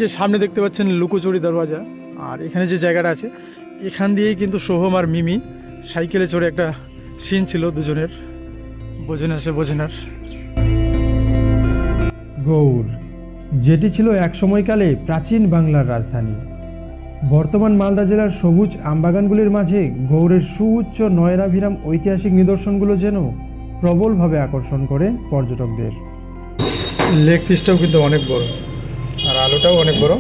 যে সামনে দেখতে পাচ্ছেন লুকোচুরি দরওয়াজা, আর এখানে যে জায়গাটা আছে এখান দিয়েই কিন্তু সোহম আর মিমি সাইকেলে চড়ে একটা সিন ছিল দুজনের, বোঝেনার। গৌড়, যেটি ছিল এক সময়কালে প্রাচীন বাংলার রাজধানী। বর্তমান মালদা জেলার সবুজ আমবাগানগুলির মাঝে গৌড়ের সুউচ্চ নয়নাভিরাম ঐতিহাসিক নিদর্শনগুলো যেন প্রবলভাবে আকর্ষণ করে পর্যটকদের। লেগ পিসটাও কিন্তু অনেক বড়, আর আলোটাও অনেক বড়।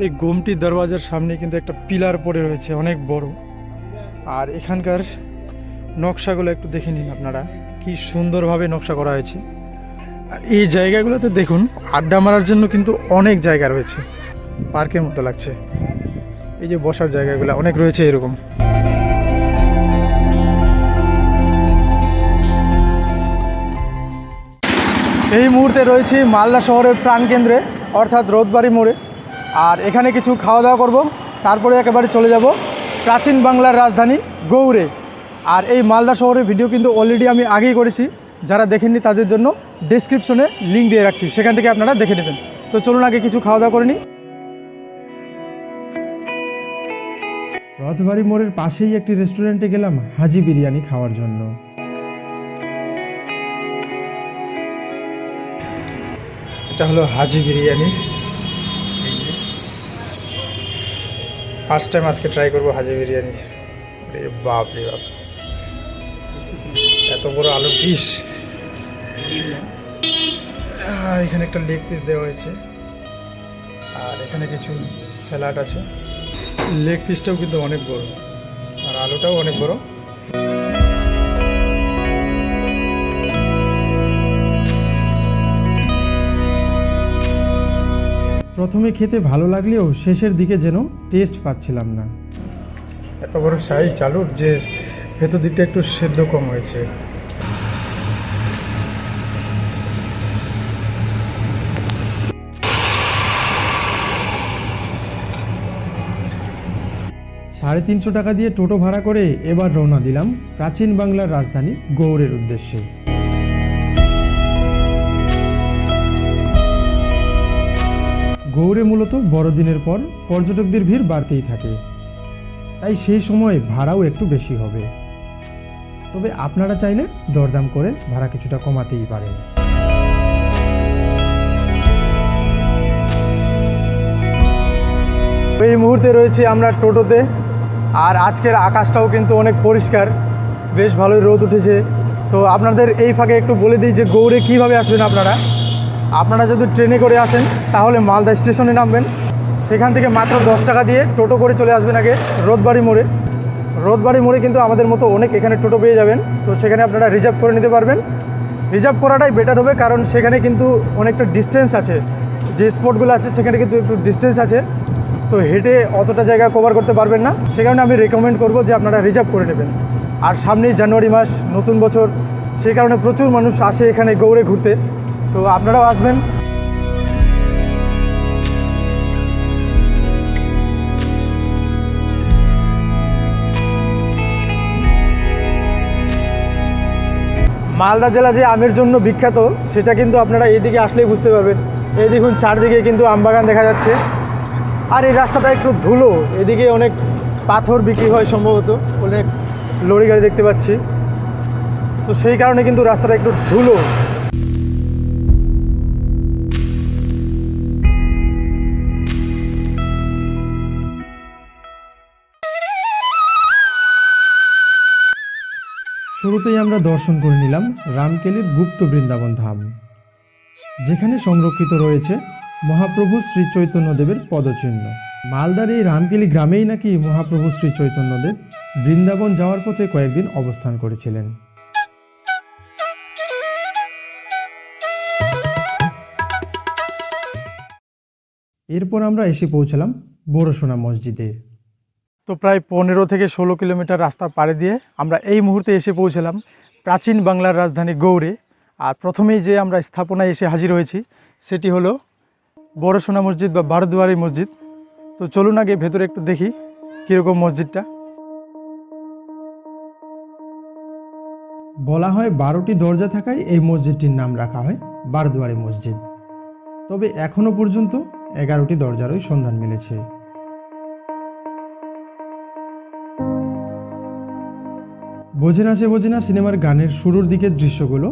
এই গোমটি দরওয়াজার সামনে কিন্তু একটা পিলার পড়ে রয়েছে অনেক বড়, আর এখানকার নকশাগুলো একটু দেখে নিন আপনারা, কি সুন্দরভাবে নকশা করা হয়েছে। আর এই জায়গাগুলোতে দেখুন আড্ডা মারার জন্য কিন্তু অনেক জায়গা রয়েছে, পার্কের মতো লাগছে। এই যে বসার জায়গাগুলো অনেক রয়েছে এরকম। এই মুহূর্তে রয়েছি মালদা শহরের প্রাণকেন্দ্রে অর্থাৎ রোদবাড়ি মোড়ে, আর এখানে কিছু খাওয়া দাওয়া করব, তারপরে একেবারে চলে যাব প্রাচীন বাংলার রাজধানী গৌড়ে। আর এই মালদা শহরের ভিডিও কিন্তু অলরেডি আমি আগেই করেছি, যারা দেখেননি তাদের জন্য ডেসক্রিপশনে লিঙ্ক দিয়ে রাখছি, সেখান থেকে আপনারা দেখে নেবেন। তো চলুন আগে কিছু খাওয়া দাওয়া করে নিই। রথবাড়ি মোড়ের পাশেই একটি রেস্টুরেন্টে গেলাম হাজি বিরিয়ানি খাওয়ার জন্য। এটা হলো হাজি বিরিয়ানি। ফার্স্ট টাইম আজকে ট্রাই করবো হাজি বিরিয়ানি। রে বাপ রে বাপ, এত বড় আলুর পিস। এখানে একটা লেগ পিস দেওয়া হয়েছে, আর এখানে কিছু স্যালাড আছে। লেগ পিসটাও কিন্তু অনেক বড়, আর আলুটাও অনেক বড়। প্রথমে খেতে ভালো লাগলেও শেষের দিকে যেন টেস্ট পাচ্ছিলাম না। এত বড় সাইজ আলুর যে ভেতর দিকটা একটু সেদ্ধ কম হয়েছে। $350 টাকা দিয়ে টোটো ভাড়া করে এবার রওনা দিলাম প্রাচীন বাংলার রাজধানী গৌড়ের উদ্দেশ্যে। গৌড়ে মূলত বড়দিনের পর পর্যটকদের ভিড় বাড়তেই থাকে, তাই সেই সময় ভাড়াও একটু বেশি হবে। তবে আপনারা চাইলে দরদাম করে ভাড়া কিছুটা কমাতেই পারেন। এই মুহূর্তে রয়েছি আমরা টোটোতে, আর আজকের আকাশটাও কিন্তু অনেক পরিষ্কার, বেশ ভালোই রোদ উঠেছে। তো আপনাদের এই ফাঁকে একটু বলে দিই যে গৌড়ে কীভাবে আসবেন আপনারা যদি ট্রেনে করে আসেন তাহলে মালদা স্টেশনে নামবেন, সেখান থেকে মাত্র 10 টাকা দিয়ে টোটো করে চলে আসবেন আগে রোদবাড়ি মোড়ে। রোদবাড়ি মোড়ে কিন্তু আমাদের মতো অনেক এখানে টোটো পেয়ে যাবেন, তো সেখানে আপনারা রিজার্ভ করে নিতে পারবেন। রিজার্ভ করাটাই বেটার হবে, কারণ সেখানে কিন্তু অনেকটা ডিস্টেন্স আছে, যে স্পটগুলো আছে সেখানে কিন্তু একটু ডিস্টেন্স আছে, তো হেঁটে অতটা জায়গা কভার করতে পারবেন না। সে কারণে আমি রেকমেন্ড করব যে আপনারা রিজার্ভ করে নেবেন। আর সামনেই জানুয়ারি মাস, নতুন বছর, সেই কারণে প্রচুর মানুষ আসে এখানে গৌড়ে ঘুরতে, তো আপনারাও আসবেন। মালদা জেলা যে আমের জন্য বিখ্যাত সেটা কিন্তু আপনারা এইদিকে আসলেই বুঝতে পারবেন। এই দেখুন চারদিকে কিন্তু আমবাগান দেখা যাচ্ছে, আর এই রাস্তাটা একটু ধুলো, এদিকে অনেক পাথর বিক্রি হয় সম্ভবত, অনেক লরি গাড়ি দেখতে পাচ্ছি, তো সেই কারণে কিন্তু রাস্তাটা একটু ধুলো। শুরুতেই আমরা দর্শন করে নিলাম রামকেলির গুপ্ত বৃন্দাবন ধাম, যেখানে সংরক্ষিত রয়েছে মহাপ্রভু শ্রী চৈতন্যদেবের পদচিহ্ন। মালদার এই রামকেলি গ্রামেই নাকি মহাপ্রভু শ্রী চৈতন্যদেব বৃন্দাবন যাওয়ার পথে কয়েকদিন অবস্থান করেছিলেন। এরপর আমরা এসে পৌঁছালাম বড়সোনা মসজিদে। তো প্রায় 15 থেকে 16 কিলোমিটার রাস্তা পাড়ি দিয়ে আমরা এই মুহূর্তে এসে পৌঁছলাম প্রাচীন বাংলার রাজধানী গৌড়ে। আর প্রথমেই যে আমরা স্থাপনায় এসে হাজির হয়েছি সেটি হলো বড়সোনা মসজিদ বা বারোদুয়ারি মসজিদ। তো চলুন আগে ভেতরে একটু দেখি কীরকম মসজিদটা। বলা হয় 12টি দরজা থাকায় এই মসজিদটির নাম রাখা হয় বারোদুয়ারি মসজিদ। তবে এখনও পর্যন্ত 11টি দরজারই সন্ধান মিলেছে। বোঝে না সিনেমার গানের শুরুর দিকের দৃশ্যগুলো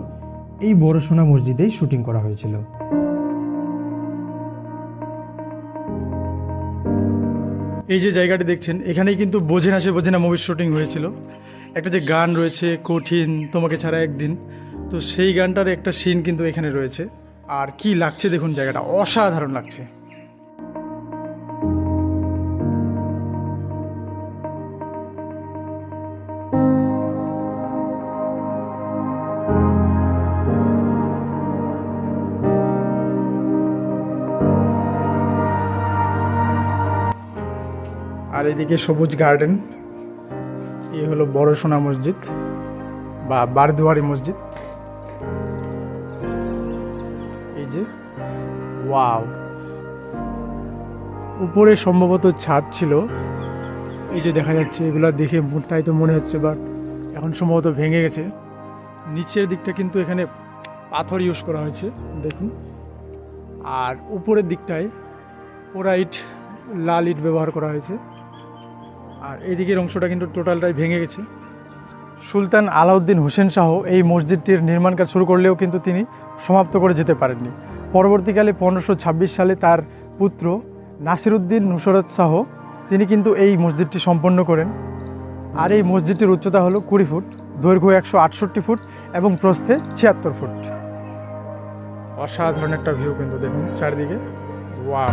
এই বড় সোনা মসজিদেই শুটিং করা হয়েছিল। এই যে জায়গাটি দেখছেন, এখানেই কিন্তু বোঝে না মুভির শুটিং হয়েছিল। একটা যে গান রয়েছে, কঠিন তোমাকে ছাড়া একদিন, তো সেই গানটার একটা সিন কিন্তু এখানে রয়েছে। আর কি লাগছে দেখুন, জায়গাটা অসাধারণ লাগছে। আর এদিকে সবুজ গার্ডেন। এই হলো বড় সোনা মসজিদ বা বারদুয়ারি মসজিদ। এই যে ওয়াও, উপরে সম্ভবত ছাদ ছিল, এই যে দেখা যাচ্ছে, এগুলো দেখে তাই তো মনে হচ্ছে, বাট এখন সম্ভবত ভেঙে গেছে। নিচের দিকটা কিন্তু এখানে পাথর ইউজ করা হয়েছে দেখুন, আর উপরের দিকটায় পোড়া ইট, লাল ইট ব্যবহার করা হয়েছে। আর এদিকের অংশটা কিন্তু টোটালটাই ভেঙে গেছে। সুলতান আলাউদ্দিন হোসেন শাহ এই মসজিদটির নির্মাণ কাজ শুরু করলেও কিন্তু তিনি সমাপ্ত করে যেতে পারেননি। পরবর্তীকালে 1526 সালে তার পুত্র নাসিরউদ্দিন নুসরত শাহ তিনি কিন্তু এই মসজিদটি সম্পন্ন করেন। আর এই মসজিদটির উচ্চতা হলো 20 ফুট, দৈর্ঘ্য 168 ফুট এবং প্রস্থে 76 ফুট। অসাধারণ একটা ভিউ কিন্তু দেখুন চারিদিকে, ওয়াও।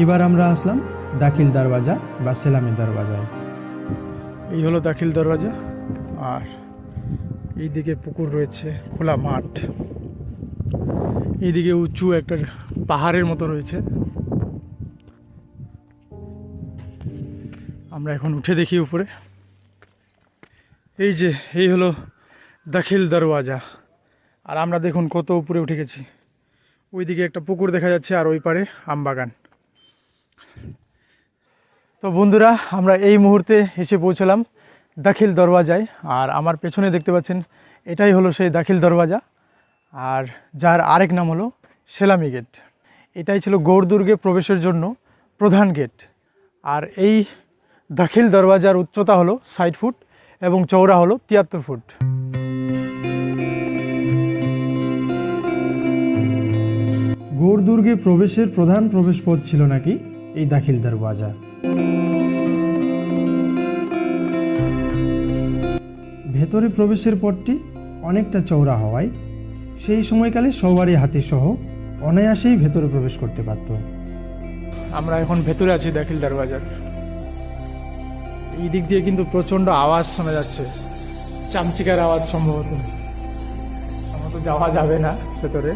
এবার আমরা আসলাম দাখিল দরওয়াজা বা সেলামি দরওয়াজায়। এই হলো দাখিল দরওয়াজা, আর এইদিকে পুকুর রয়েছে, খোলা মাঠ, এইদিকে উঁচু একটা পাহাড়ের মতো রয়েছে। আমরা এখন উঠে দেখি উপরে। এই হলো দাখিল দরওয়াজা, আর আমরা দেখুন কত উপরে উঠে গেছি। ওইদিকে একটা পুকুর দেখা যাচ্ছে, আর ওই পারে আমবাগান। তো বন্ধুরা, আমরা এই মুহূর্তে এসে পৌঁছলাম দাখিল দরওয়াজায়, আর আমার পেছনে দেখতে পাচ্ছেন এটাই হলো সেই দাখিল দরওয়াজা, আর যার আরেক নাম হলো সেলামি গেট। এটাই ছিল গৌড় দুর্গে প্রবেশের জন্য প্রধান গেট। আর এই দাখিল দরওয়াজার উচ্চতা হলো 60 ফুট এবং চওড়া হলো 73 ফুট। গৌড় দুর্গে প্রবেশের প্রধান প্রবেশ পথ ছিল নাকি এই দাখিল দরওয়াজা। ভেতরে প্রবেশের পথটি অনেকটা চওড়া হওয়ায় সেই সময়কালে সবারই হাতিসহ অনায়াসেই ভেতরে প্রবেশ করতে পারত। আমরা এখন ভেতরে আছি দাখিল দরওয়াজার। এই দিক দিয়ে কিন্তু প্রচণ্ড আওয়াজ শোনা যাচ্ছে, চামচিকার আওয়াজ সম্ভবত। আমার তো যাওয়া যাবে না ভেতরে।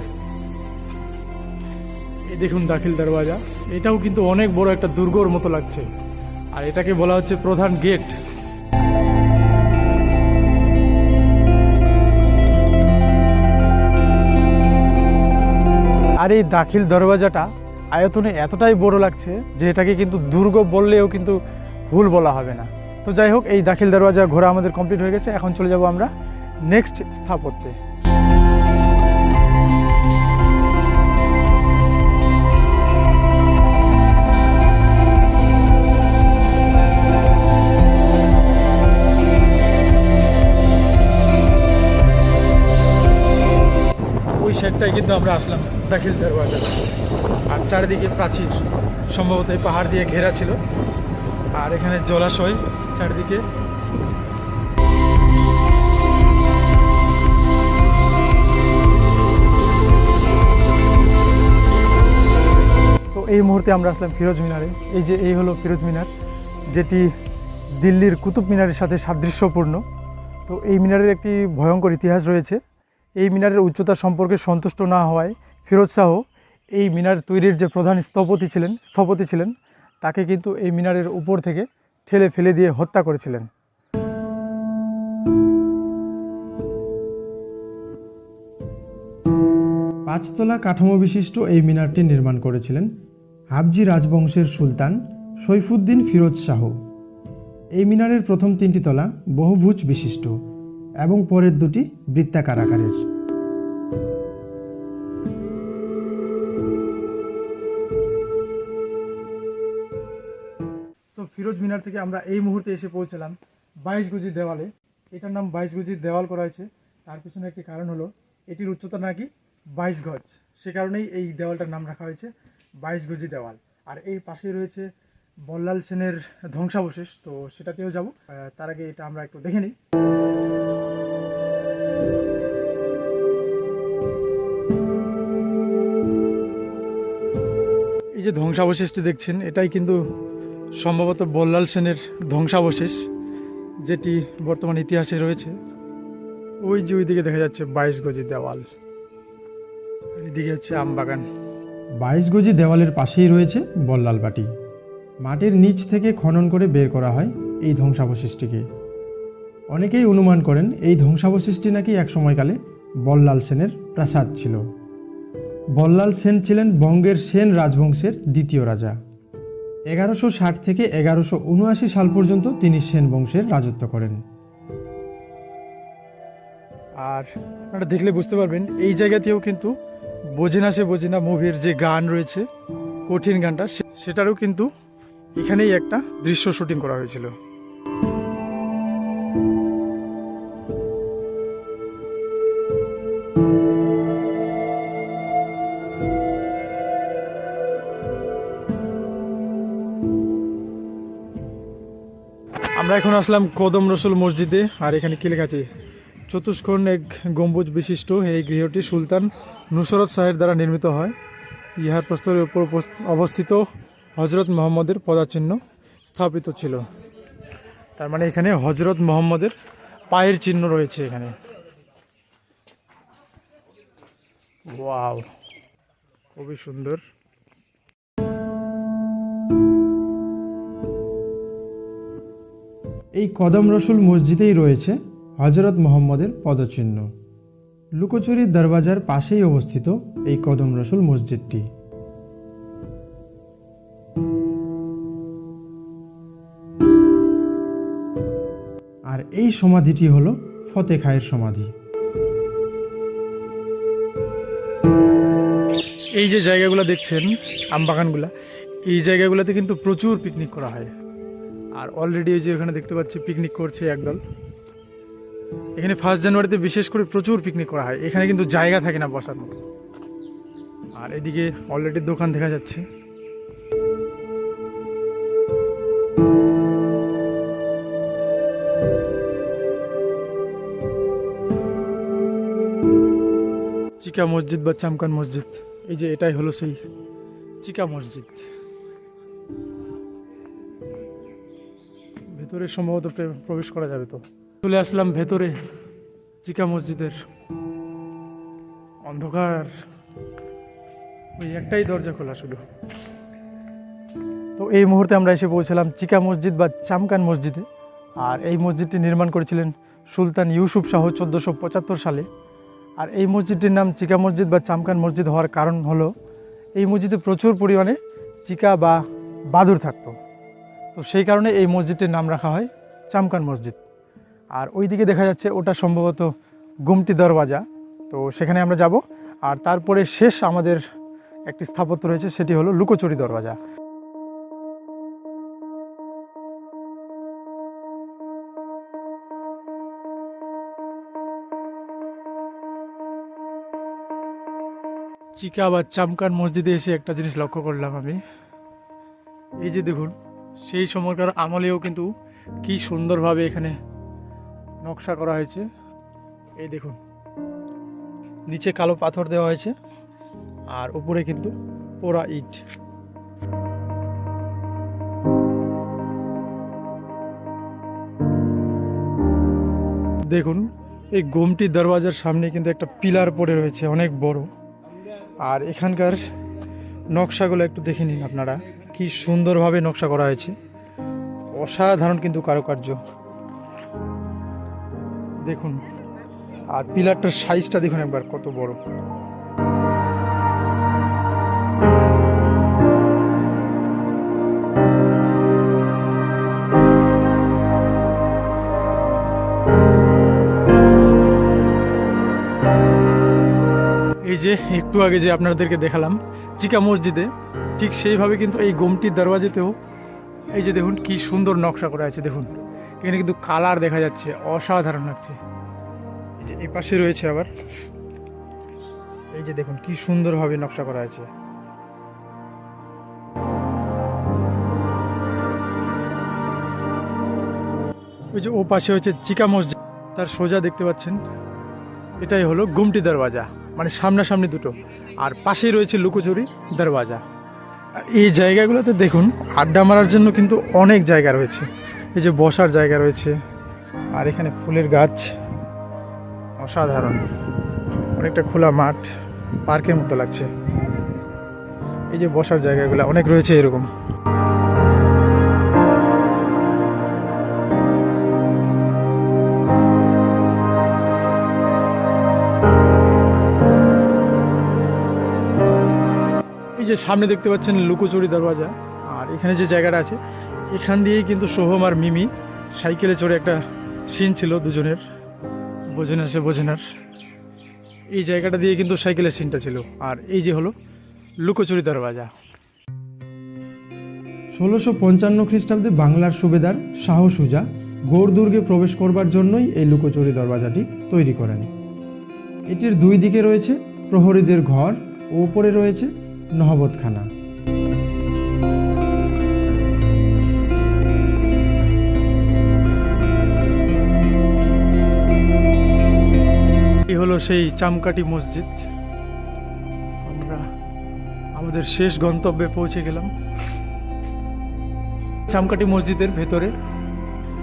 এই দেখুন দাখিল দরওয়াজা, এটাও কিন্তু অনেক বড় একটা দুর্গর মতো লাগছে, আর এটাকে বলা হচ্ছে প্রধান গেট। আর এই দাখিল দরওয়াজাটা আয়তনে এতটাই বড় লাগছে যে এটাকে কিন্তু দুর্গ বললেও কিন্তু ভুল বলা হবে না। তো যাই হোক, এই দাখিল দরওয়াজা ঘোরা আমাদের কমপ্লিট হয়ে গেছে। এখন চলে যাব আমরা নেক্সট স্থাপত্যে। ওই সাইডটায় কিন্তু আমরা আসলাম দাখিল দরওয়াজা, আর চারিদিকে প্রাচীর, সম্ভবত এই পাহাড় দিয়ে ঘেরা ছিল, আর এখানে জলাশয় চারিদিকে। তো এই মুহূর্তে আমরা আসলাম ফিরোজ মিনারে। এই হলো ফিরোজ মিনার, যেটি দিল্লির কুতুব মিনারের সাথে সাদৃশ্যপূর্ণ। তো এই মিনারের একটি ভয়ঙ্কর ইতিহাস রয়েছে। এই মিনারের উচ্চতা সম্পর্কে সন্তুষ্ট না হওয়ায় ফিরোজ শাহ এই মিনার তৈরির যে প্রধান স্থপতি ছিলেন তাকে কিন্তু এই মিনারের উপর থেকে ঠেলে ফেলে দিয়ে হত্যা করেছিলেন। পাঁচতলা কাঠামো বিশিষ্ট এই মিনারটি নির্মাণ করেছিলেন হাবজি রাজবংশের সুলতান সৈফুদ্দিন ফিরোজ শাহ। এই মিনারের প্রথম 3টি তলা বহুভুজ বিশিষ্ট এবং পরের দুটি বৃত্তাকার আকারের। তো ফিরোজ মিনার থেকে আমরা এই মুহূর্তে এসে পৌঁছলাম 22 গজি দেওয়ালে। এটার নাম 22 গজি দেওয়াল করা হয়েছে, তার পিছনে একটি কারণ হলো এটির উচ্চতা নাকি 22 গজ, সে কারণেই এই দেওয়ালটার নাম রাখা হয়েছে 22 গজি দেওয়াল। আর এর পাশেই রয়েছে বল্লাল সেনের ধ্বংসাবশেষ, তো সেটাতেও যাব। তার আগে এটা আমরা একটু দেখে নিই। এই যে ধ্বংসাবশেষটি দেখছেন, এটাই কিন্তু সম্ভবত বল্লাল সেনের ধ্বংসাবশেষ, যেটি বর্তমান ইতিহাসে রয়েছে। ওই যে ওইদিকে দেখা যাচ্ছে 22 গজি দেওয়াল, এদিকে হচ্ছে আমবাগান। 22 গজি দেওয়ালের পাশেই রয়েছে বল্লাল বাটি। মাটির নিচ থেকে খনন করে বের করা হয় এই ধ্বংসাবশেষটিকে। অনেকেই অনুমান করেন এই ধ্বংসাবশেষটি নাকি এক সময়কালে বল্লাল সেনের প্রাসাদ ছিল। বল্লাল সেন ছিলেন বঙ্গের সেন রাজবংশের দ্বিতীয় রাজা। 1160 থেকে 1179 সাল পর্যন্ত তিনি সেন বংশের রাজত্ব করেন। আর আপনারা দেখলে বুঝতে পারবেন এই জায়গাতেও কিন্তু বোঝেনা সে বোঝেনা মুভির যে গান রয়েছে, কঠিন গানটা, সেটারও কিন্তু এখানেই একটা দৃশ্য শুটিং করা হয়েছিল। আমরা এখন আসলাম কদম রসুল মসজিদে। আর এখানে কি লেখা আছে, চতুষ্কোণ এক গম্বুজ বিশিষ্ট এই গৃহটি সুলতান নুসরত শাহের দ্বারা নির্মিত হয়। ইহার প্রস্তরের উপর অবস্থিত হজরত মোহাম্মদের পদচিহ্ন স্থাপিত ছিল। তার মানে এখানে হজরত মোহাম্মদের পায়ের চিহ্ন রয়েছে এখানে। ওয়াও, খুবই সুন্দর। এই কদম রসুল মসজিদেই রয়েছে হজরত মোহাম্মদের পদচিহ্ন। লুকোচুরি দরওয়াজার পাশেই অবস্থিত এই কদম রসুল মসজিদটি। আর এই সমাধিটি হলো ফতে খায়ের সমাধি। এই যে জায়গাগুলো দেখছেন, আমবাগানগুলা, এই জায়গাগুলোতে কিন্তু প্রচুর পিকনিক করা হয়। আর অলরেডি এই যে এখানে দেখতে পাচ্ছি পিকনিক করছে একদল। এখানে 1 জানুয়ারিতে বিশেষ করে প্রচুর পিকনিক করা হয়, এখানে কিন্তু জায়গা থাকে না বসার মতো। আর এদিকে অলরেডি দোকান দেখা যাচ্ছে। চিকা মসজিদ বা চামকান মসজিদ, এই যে এটাই হলো সেই চিকা মসজিদ। ভেতরে সম্ভবত প্রবেশ করা যাবে। তো চলে আসলাম ভেতরে চিকা মসজিদের। অন্ধকার, ওই একটাই দরজা খোলা শুধু। তো এই মুহূর্তে আমরা এসে পৌঁছলাম চিকা মসজিদ বা চামকান মসজিদে। আর এই মসজিদটি নির্মাণ করেছিলেন সুলতান ইউসুফ শাহ 1475 সালে। আর এই মসজিদটির নাম চিকা মসজিদ বা চামকান মসজিদ হওয়ার কারণ হলো এই মসজিদে প্রচুর পরিমাণে চিকা বা বাদুড় থাকতো, তো সেই কারণে এই মসজিদটির নাম রাখা হয় চামকান মসজিদ। আর ওই দিকে দেখা যাচ্ছে ওটা সম্ভবত গুমটি দরওয়াজা, তো সেখানে আমরা যাব। আর তারপরে শেষ আমাদের একটি স্থাপত্য রয়েছে, সেটি হলো লুকোচুরি দরওয়াজা। চিকা বা চামকান মসজিদে এসে একটা জিনিস লক্ষ্য করলাম আমি, এই যে দেখুন সেই সময়কার আমলেও কিন্তু কি সুন্দরভাবে এখানে নকশা করা হয়েছে। এই দেখুন নিচে কালো পাথর দেওয়া হয়েছে আর উপরে কিন্তু পোড়া ইট। দেখুন এই গোমটি দরওয়াজার সামনে কিন্তু একটা পিলার পড়ে রয়েছে অনেক বড়। আর এখানকার নকশাগুলো একটু দেখে নিন আপনারা, কি সুন্দরভাবে নকশা করা হয়েছে, অসাধারণ কিন্তু কারুকার্য দেখুন। আর পিলারটার সাইজটা দেখুন একবার কত বড়। যে একটু আগে যে আপনাদেরকে দেখালাম চিকা মসজিদে, ঠিক সেইভাবে কিন্তু এই গোমটির দরওয়াজাতেও এই যে দেখুন কি সুন্দর নকশা করা আছে। দেখুন এখানে কিন্তু কালার দেখা যাচ্ছে, অসাধারণ লাগছে। এই যে এই পাশে রয়েছে আবার, এই যে দেখুন কি সুন্দরভাবে নকশা করা আছে। ওই যে ও পাশে হচ্ছে চিকা মসজিদ, তার সোজা দেখতে পাচ্ছেন এটাই হলো গুমটি দরওয়াজা, মানে সামনাসামনি দুটো। আর পাশেই রয়েছে লুকোচুরি দরওয়াজা। আর এই জায়গাগুলোতে দেখুন আড্ডা মারার জন্য কিন্তু অনেক জায়গা রয়েছে। এই যে বসার জায়গা রয়েছে, আর এখানে ফুলের গাছ, অসাধারণ। অনেকটা খোলা মাঠ, পার্কের মতো লাগছে। এই যে বসার জায়গাগুলো অনেক রয়েছে এরকম। এই যে সামনে দেখতে পাচ্ছেন লুকোচুরি দরওয়াজা, আর এখানে যে জায়গাটা আছে এখান দিয়েই কিন্তু সোহম আর মিমি সাইকেলে চড়ে একটা সিন ছিল দুজনের, বোঝেনার এই জায়গাটা দিয়ে কিন্তু সাইকেলের সিনটা ছিল। আর এই যে হলো লুকোচুরি দরওয়াজা। 1655 খ্রিস্টাব্দে বাংলার সুবেদার শাহ সুজা গৌড় দুর্গে প্রবেশ করবার জন্যই এই লুকোচুরি দরওয়াজাটি তৈরি করেন। এটির দুই দিকে রয়েছে প্রহরীদের ঘর ও উপরে রয়েছে নহবতখানা। এই হলো সেই চামকাটি মসজিদ। আমরা আমাদের শেষ গন্তব্যে পৌঁছে গেলাম, চামকাটি মসজিদের ভেতরে।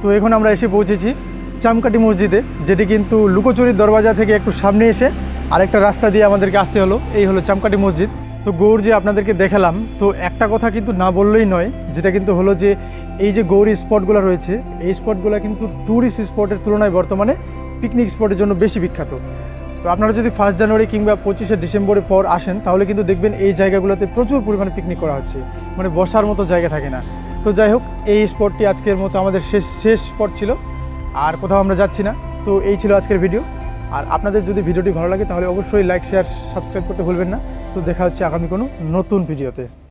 তো এখন আমরা এসে পৌঁছেছি চামকাটি মসজিদে, যেটি কিন্তু লুকোচুরির দরওয়াজা থেকে একটু সামনে এসে আরেকটা রাস্তা দিয়ে আমাদেরকে আসতে হলো। এই হলো চামকাটি মসজিদ। তো গৌড় যে আপনাদেরকে দেখালাম, তো একটা কথা কিন্তু না বললেই নয়, যেটা কিন্তু হলো যে এই যে গৌড়ি স্পটগুলো রয়েছে, এই স্পটগুলো কিন্তু ট্যুরিস্ট স্পটের তুলনায় বর্তমানে পিকনিক স্পটের জন্য বেশি বিখ্যাত। তো আপনারা যদি 1 জানুয়ারি কিংবা 25শে ডিসেম্বরের পর আসেন, তাহলে কিন্তু দেখবেন এই জায়গাগুলোতে প্রচুর পরিমাণে পিকনিক করা হচ্ছে, মানে বসার মতো জায়গা থাকে না। তো যাই হোক, এই স্পটটি আজকের মতো আমাদের শেষ স্পট ছিল, আর কোথাও আমরা যাচ্ছি না। তো এই ছিল আজকের ভিডিও। আর আপনাদের যদি ভিডিওটি ভালো লাগে তাহলে অবশ্যই লাইক, শেয়ার, সাবস্ক্রাইব করতে ভুলবেন না। তো দেখা হচ্ছে আগামী কোনো নতুন ভিডিওতে।